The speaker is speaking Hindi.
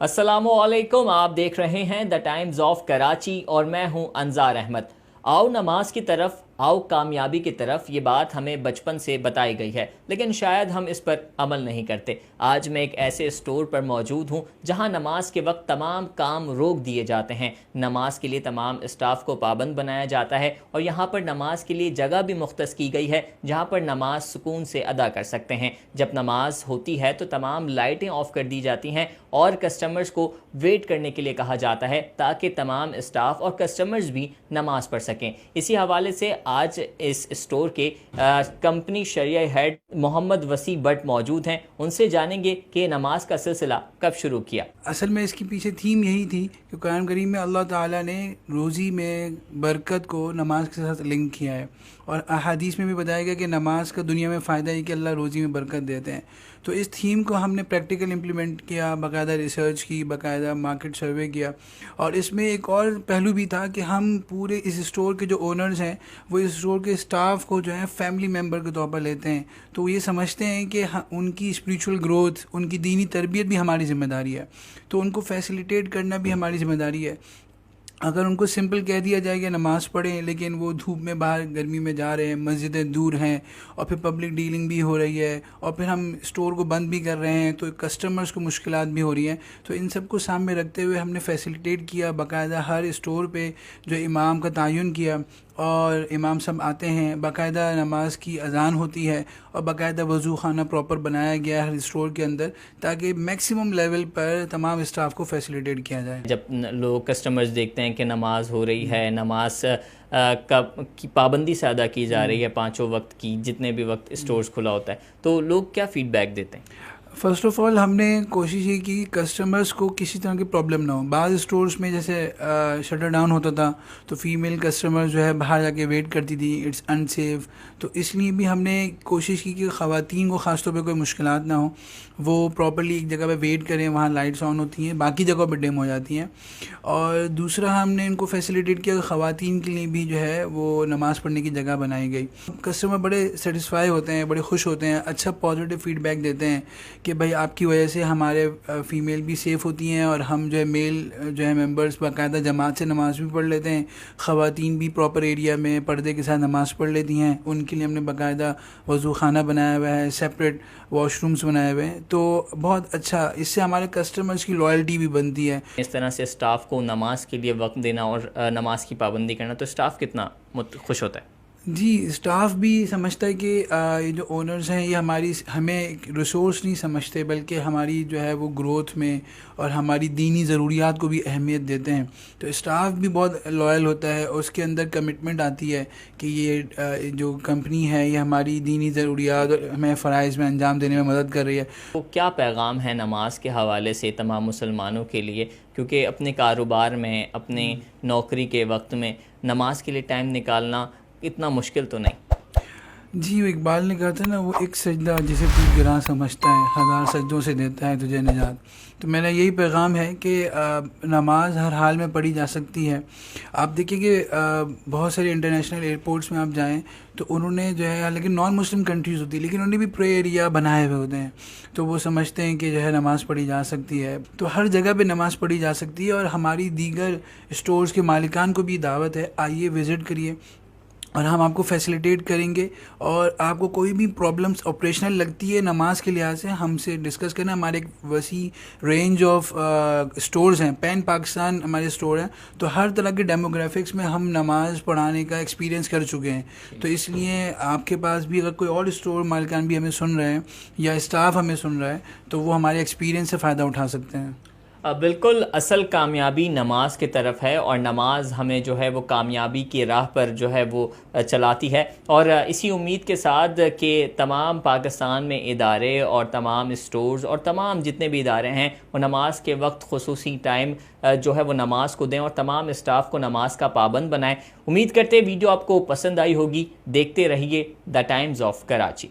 अस्सलामुअलैकुम, आप देख रहे हैं द टाइम्स ऑफ कराची और मैं हूं अंजार अहमद। आओ नमाज की तरफ, आओ कामयाबी की तरफ, ये बात हमें बचपन से बताई गई है, लेकिन शायद हम इस पर अमल नहीं करते। आज मैं एक ऐसे स्टोर पर मौजूद हूँ जहाँ नमाज के वक्त तमाम काम रोक दिए जाते हैं। नमाज के लिए तमाम स्टाफ को पाबंद बनाया जाता है और यहाँ पर नमाज के लिए जगह भी मुख्तस की गई है जहाँ पर नमाज सुकून से अदा कर सकते हैं। जब नमाज होती है तो तमाम लाइटें ऑफ कर दी जाती हैं और कस्टमर्स को वेट करने के लिए कहा जाता है ताकि तमाम स्टाफ और कस्टमर्स भी नमाज पढ़ सकें। इसी हवाले से आज इस स्टोर के कंपनी शरिया हेड मोहम्मद वसी बट मौजूद हैं। उनसे जानेंगे कि नमाज का सिलसिला कब शुरू किया। असल में इसके पीछे थीम यही थी कि कुरान करीम में अल्लाह ताला ने रोज़ी में बरकत को नमाज के साथ लिंक किया है और अहादीस में भी बताया गया कि नमाज का दुनिया में फ़ायदा है कि अल्लाह रोज़ी में बरकत देते हैं। तो इस थीम को हमने प्रैक्टिकल इम्प्लीमेंट किया, बाकायदा रिसर्च की, बाकायदा मार्केट सर्वे किया और इसमें एक और पहलू भी था कि हम पूरे इस स्टोर के जो ओनर्स हैं वो इस स्टोर के स्टाफ को जो है फैमिली मेम्बर के तौर पर लेते हैं। तो ये समझते हैं कि उनकी स्पिरिचुअल ग्रोथ, उनकी दीनी तरबियत भी हमारी ज़िम्मेदारी है, तो उनको फैसिलिटेट करना भी हमारी ज़िम्मेदारी है। अगर उनको सिंपल कह दिया जाए कि नमाज़ पढ़ें, लेकिन वो धूप में बाहर गर्मी में जा रहे हैं, मस्जिदें दूर हैं और फिर पब्लिक डीलिंग भी हो रही है और फिर हम स्टोर को बंद भी कर रहे हैं तो कस्टमर्स को मुश्किलात भी हो रही हैं। तो इन सब को सामने रखते हुए हमने फैसिलिटेट किया, बाकायदा हर स्टोर पे जो इमाम का तयन किया और इमाम सब आते हैं, बाकायदा नमाज की अजान होती है और बाकायदा वज़ू खाना प्रॉपर बनाया गया है हर स्टोर के अंदर ताकि मैक्सिमम लेवल पर तमाम स्टाफ को फैसिलिटेट किया जाए। जब लोग कस्टमर्स देखते हैं कि नमाज हो रही है, नमाज की पाबंदी से अदा की जा रही है, पाँचों वक्त की, जितने भी वक्त स्टोर्स खुला होता है, तो लोग क्या फ़ीडबैक देते हैं? फ़र्स्ट ऑफ़ ऑल हमने कोशिश ये की कस्टमर्स को किसी तरह की प्रॉब्लम ना हो। बाज़ स्टोर्स में जैसे शटर डाउन होता था तो फ़ीमेल कस्टमर जो है बाहर जाके वेट करती थी, इट्स अनसेफ। तो इसलिए भी हमने कोशिश की कि ख़वातीन को ख़ास तौर पे कोई मुश्किलात ना हो, वो प्रॉपर्ली एक जगह पे वेट करें, वहाँ लाइट्स ऑन होती हैं, बाकी जगहों पे डिम हो जाती हैं। और दूसरा हमने इनको फैसिलिटेट किया, ख़वातीन के लिए भी जो है वो नमाज़ पढ़ने की जगह बनाई गई। कस्टमर बड़े सेटिस्फाई होते हैं, बड़े खुश होते हैं, अच्छा पॉजिटिव फ़ीडबैक देते हैं कि भाई आपकी वजह से हमारे फ़ीमेल भी सेफ़ होती हैं और हम जो है मेल जो है मेंबर्स बाकायदा जमात से नमाज़ भी पढ़ लेते हैं, ख़वातीन भी प्रॉपर एरिया में पर्दे के साथ नमाज़ पढ़ लेती हैं। उनके लिए हमने बाकायदा वज़ू खाना बनाया हुआ है, सेपरेट वॉशरूम्स बनाए हुए हैं, तो बहुत अच्छा, इससे हमारे कस्टमर्स की लॉयल्टी भी बनती है। इस तरह से स्टाफ को नमाज के लिए वक्त देना और नमाज की पाबंदी करना, तो स्टाफ कितना खुश होता है? जी, स्टाफ भी समझता है कि ये जो ओनर्स हैं ये हमें एक रिसोर्स नहीं समझते, बल्कि हमारी जो है वो ग्रोथ में और हमारी दीनी ज़रूरियात को भी अहमियत देते हैं। तो स्टाफ भी बहुत लॉयल होता है और उसके अंदर कमिटमेंट आती है कि ये जो कंपनी है ये हमारी दीनी ज़रूरियात और हमें फ़राइज़ में अंजाम देने में मदद कर रही है। तो क्या पैगाम है नमाज के हवाले से तमाम मुसलमानों के लिए, क्योंकि अपने कारोबार में, अपने नौकरी के वक्त में नमाज के लिए टाइम निकालना इतना मुश्किल तो नहीं? जी, इकबाल ने कहा था ना, वो एक सजदा जिसे तू गिरां समझता है, हज़ार सजदों से देता है तुझे निजात। तो मेरा यही पैगाम है कि नमाज हर हाल में पढ़ी जा सकती है। आप देखिए कि बहुत सारे इंटरनेशनल एयरपोर्ट्स में आप जाएं तो उन्होंने जो है, हालांकि नॉन मुस्लिम कंट्रीज़ होती है लेकिन उन्होंने भी प्रे एरिया बनाए हुए होते हैं, तो वो समझते हैं कि जो है नमाज़ पढ़ी जा सकती है। तो हर जगह पे नमाज़ पढ़ी जा सकती है और हमारी दीगर स्टोर्स के मालिकान को भी दावत है, आइए विज़िट करिए और हम आपको फैसिलिटेट करेंगे। और आपको कोई भी प्रॉब्लम्स ऑपरेशनल लगती है नमाज के लिहाज से, हमसे डिस्कस करना। हमारे एक वसी रेंज ऑफ स्टोर्स हैं, पैन पाकिस्तान हमारे स्टोर हैं, तो हर तरह के डेमोग्राफिक्स में हम नमाज पढ़ाने का एक्सपीरियंस कर चुके हैं। तो इसलिए आपके पास भी अगर कोई और स्टोर मालिकान भी हमें सुन रहे हैं या स्टाफ हमें सुन रहा है तो वो हमारे एक्सपीरियंस से फ़ायदा उठा सकते हैं। बिल्कुल, असल कामयाबी नमाज की तरफ है और नमाज हमें जो है वो कामयाबी की राह पर जो है वो चलाती है। और इसी उम्मीद के साथ कि तमाम पाकिस्तान में इदारे और तमाम स्टोर्स और तमाम जितने भी इदारे हैं वो नमाज के वक्त खुसूसी टाइम जो है वो नमाज को दें और तमाम स्टाफ को नमाज का पाबंद बनाएं। उम्मीद करते हैं वीडियो आपको पसंद आई होगी। देखते रहिए द टाइम्स ऑफ कराची।